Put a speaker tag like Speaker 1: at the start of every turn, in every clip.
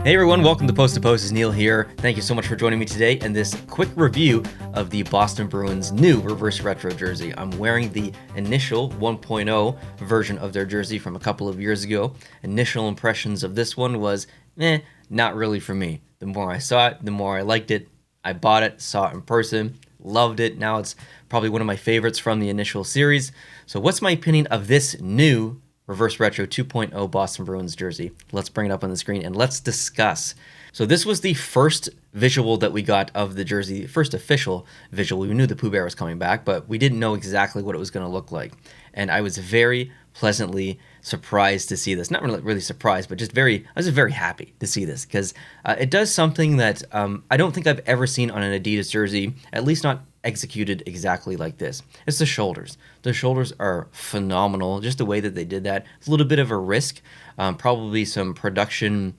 Speaker 1: Hey everyone, welcome to Post to Post. It's Neil here. Thank you so much for joining me today in this quick review of the Boston Bruins new reverse retro jersey. I'm wearing the initial 1.0 version of their jersey from a couple of years ago. Initial impressions of this one was, not really for me. The more I saw it, the more I liked it. I bought it, saw it in person, loved it. Now it's probably one of my favorites from the initial series. So what's my opinion of this new Reverse Retro 2.0 Boston Bruins jersey? Let's bring it up on the screen and let's discuss. So this was the first visual that we got of the jersey, first official visual. We knew the Pooh Bear was coming back, but we didn't know exactly what it was going to look like. And I was very pleasantly surprised to see this. Not really surprised, but I was just very happy to see this because it does something that I don't think I've ever seen on an Adidas jersey, at least not executed exactly like this. It's the shoulders. The shoulders are phenomenal. Just the way that they did that. It's a little bit of a risk, probably some production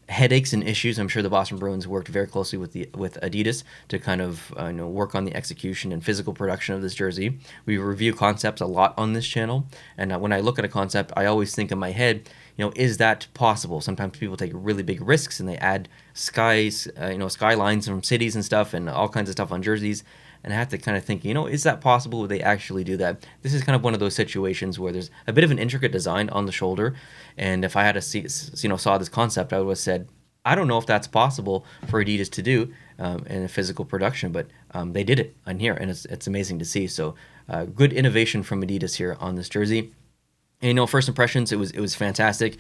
Speaker 1: headaches and issues. I'm sure the Boston Bruins worked very closely with Adidas to kind of work on the execution and physical production of this jersey. We review concepts a lot on this channel, and when I look at a concept, I always think in my head, is that possible? Sometimes people take really big risks and they add skylines from cities and stuff and all kinds of stuff on jerseys. And I have to kind of think, is that possible? Would they actually do that? This is kind of one of those situations where there's a bit of an intricate design on the shoulder. And if I had saw this concept, I would have said, I don't know if that's possible for Adidas to do in a physical production, but they did it on here, and it's amazing to see. So good innovation from Adidas here on this jersey. And, first impressions, it was fantastic.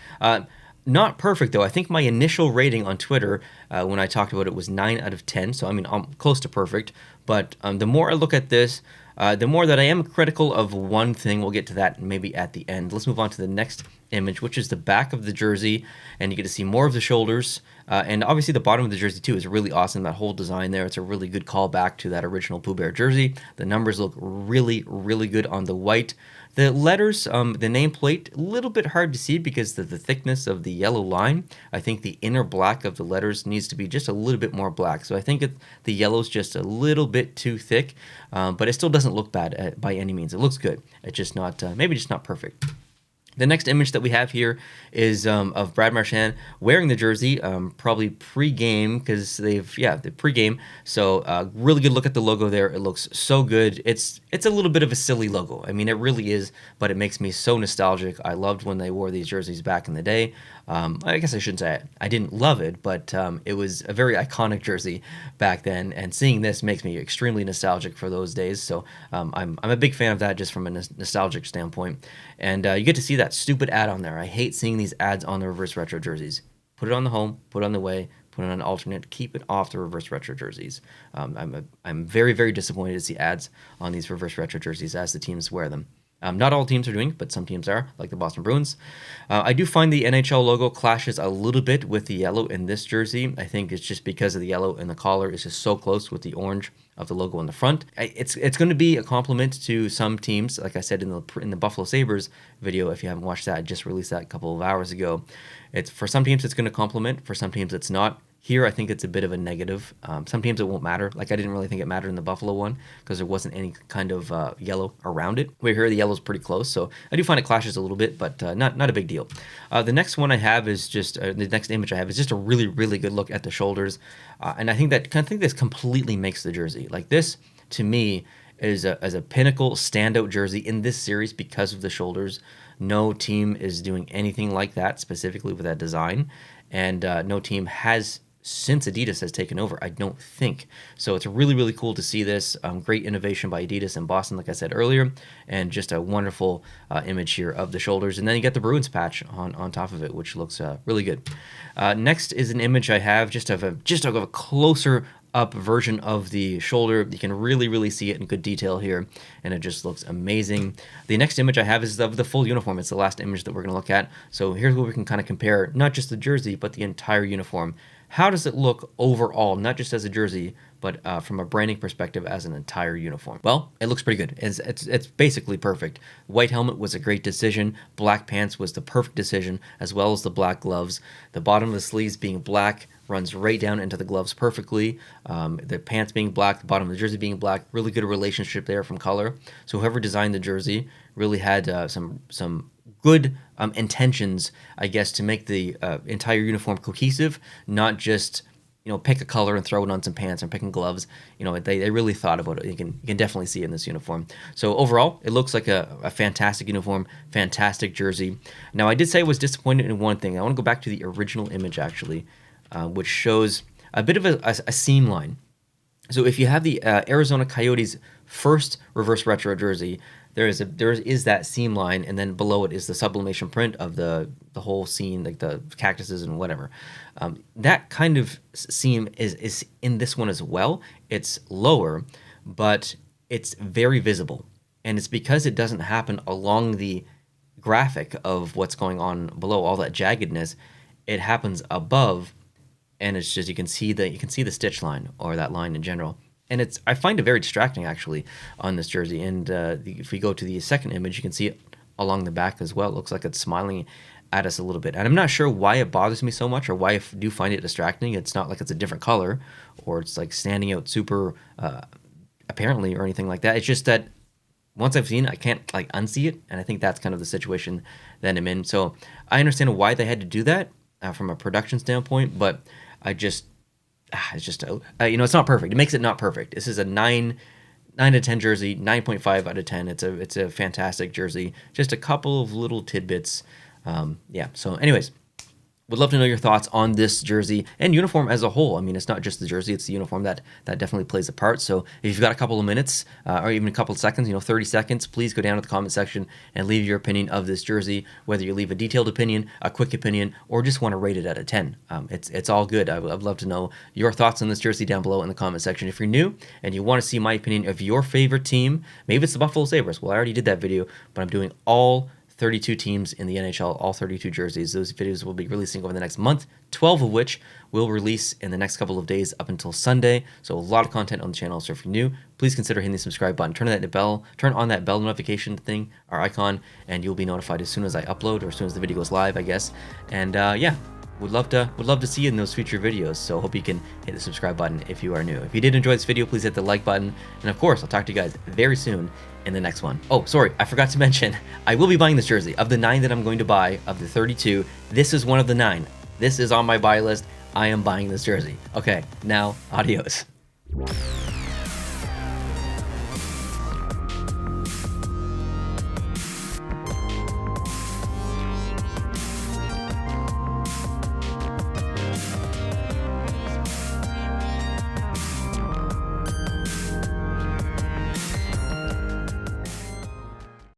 Speaker 1: Not perfect, though. I think my initial rating on Twitter when I talked about it was 9 out of 10. So, I'm close to perfect. But the more I look at this, the more that I am critical of one thing. We'll get to that maybe at the end. Let's move on to the next image, which is the back of the jersey. And you get to see more of the shoulders. And obviously the bottom of the jersey, too, is really awesome. That whole design there, it's a really good callback to that original Pooh Bear jersey. The numbers look really, really good on the white. The letters, the nameplate, a little bit hard to see because of the thickness of the yellow line. I think the inner black of the letters needs to be just a little bit more black. So I think the yellow's just a little bit too thick, but it still doesn't look bad by any means. It looks good. It's just not, maybe just not perfect. The next image that we have here is of Brad Marchand wearing the jersey, probably pre-game because the pre-game. So really good look at the logo there. It looks so good. It's a little bit of a silly logo. I mean, it really is, but it makes me so nostalgic. I loved when they wore these jerseys back in the day. I guess I shouldn't say I didn't love it, but it was a very iconic jersey back then, and seeing this makes me extremely nostalgic for those days. So I'm a big fan of that just from a nostalgic standpoint. And you get to see that stupid ad on there. I hate seeing these ads on the reverse retro jerseys. Put it on the home, put it on the way, put it on an alternate, keep it off the reverse retro jerseys. I'm very, very disappointed to see ads on these reverse retro jerseys as the teams wear them. Not all teams are doing it, but some teams are, like the Boston Bruins. I do find the NHL logo clashes a little bit with the yellow in this jersey. I think it's just because of the yellow in the collar is just so close with the orange of the logo in the front. It's going to be a compliment to some teams, like I said in the Buffalo Sabres video. If you haven't watched that, I just released that a couple of hours ago. It's for some teams it's going to compliment, for some teams it's not. Here, I think it's a bit of a negative. Some teams it won't matter. Like, I didn't really think it mattered in the Buffalo one because there wasn't any kind of yellow around it. Where here, the yellow's pretty close. So I do find it clashes a little bit, but not a big deal. The next one I have is just, the next image I have is just a really, really good look at the shoulders. And I think this completely makes the jersey. Like, this, to me, is a pinnacle standout jersey in this series because of the shoulders. No team is doing anything like that, specifically with that design. And no team has, since Adidas has taken over, I don't think. So it's really, really cool to see this. Great innovation by Adidas in Boston, like I said earlier, and just a wonderful image here of the shoulders. And then you get the Bruins patch on top of it, which looks really good. Next is an image I have just of a closer up version of the shoulder. You can really, really see it in good detail here, and it just looks amazing. The next image I have is of the full uniform. It's the last image that we're going to look at. So here's where we can kind of compare not just the jersey, but the entire uniform. How does it look overall, not just as a jersey, but from a branding perspective as an entire uniform? Well, it looks pretty good. It's basically perfect. White helmet was a great decision. Black pants was the perfect decision, as well as the black gloves. The bottom of the sleeves being black runs right down into the gloves perfectly. The pants being black, the bottom of the jersey being black, really good relationship there from color. So whoever designed the jersey really had some good intentions, I guess, to make the entire uniform cohesive, not just pick a color and throw it on some pants or picking gloves. They really thought about it. You can definitely see it in this uniform. So overall, it looks like a fantastic uniform, fantastic jersey. Now, I did say I was disappointed in one thing. I want to go back to the original image actually, which shows a bit of a seam line. So if you have the Arizona Coyotes first reverse retro jersey, there is that seam line, and then below it is the sublimation print of the whole scene, like the cactuses and whatever. That kind of seam is in this one as well. It's lower, but it's very visible, and it's because it doesn't happen along the graphic of what's going on below, all that jaggedness. It happens above, and it's just you can see the stitch line, or that line in general. And I find it very distracting actually on this jersey. And if we go to the second image, you can see it along the back as well. It looks like it's smiling at us a little bit. And I'm not sure why it bothers me so much, or why I do find it distracting. It's not like it's a different color, or it's like standing out super apparently, or anything like that. It's just that once I've seen it, I can't like unsee it. And I think that's kind of the situation that I'm in. So I understand why they had to do that from a production standpoint, but it's just it's not perfect. It makes it not perfect. This is a 9 to 10 jersey, 9.5 out of 10. It's a fantastic jersey. Just a couple of little tidbits. So anyways, would love to know your thoughts on this jersey and uniform as a whole. I mean, it's not just the jersey, it's the uniform that definitely plays a part. So if you've got a couple of minutes or even a couple of seconds, 30 seconds, please go down to the comment section and leave your opinion of this jersey, whether you leave a detailed opinion, a quick opinion, or just want to rate it out of 10. It's all good. I'd love to know your thoughts on this jersey down below in the comment section. If you're new and you want to see my opinion of your favorite team, maybe it's the Buffalo Sabres. Well, I already did that video, but I'm doing all 32 teams in the NHL, all 32 jerseys. Those videos will be releasing over the next month, 12 of which will release in the next couple of days up until Sunday. So a lot of content on the channel. So if you're new, please consider hitting the subscribe button, turn on that bell notification thing, our icon, and you'll be notified as soon as I upload, or as soon as the video goes live, I guess. And would love to see you in those future videos. So hope you can hit the subscribe button if you are new. If you did enjoy this video, please hit the like button. And of course, I'll talk to you guys very soon in the next one. Oh, sorry, I forgot to mention, I will be buying this jersey. Of the 9 that I'm going to buy, of the 32, this is one of the 9. This is on my buy list. I am buying this jersey. Okay, now, adios.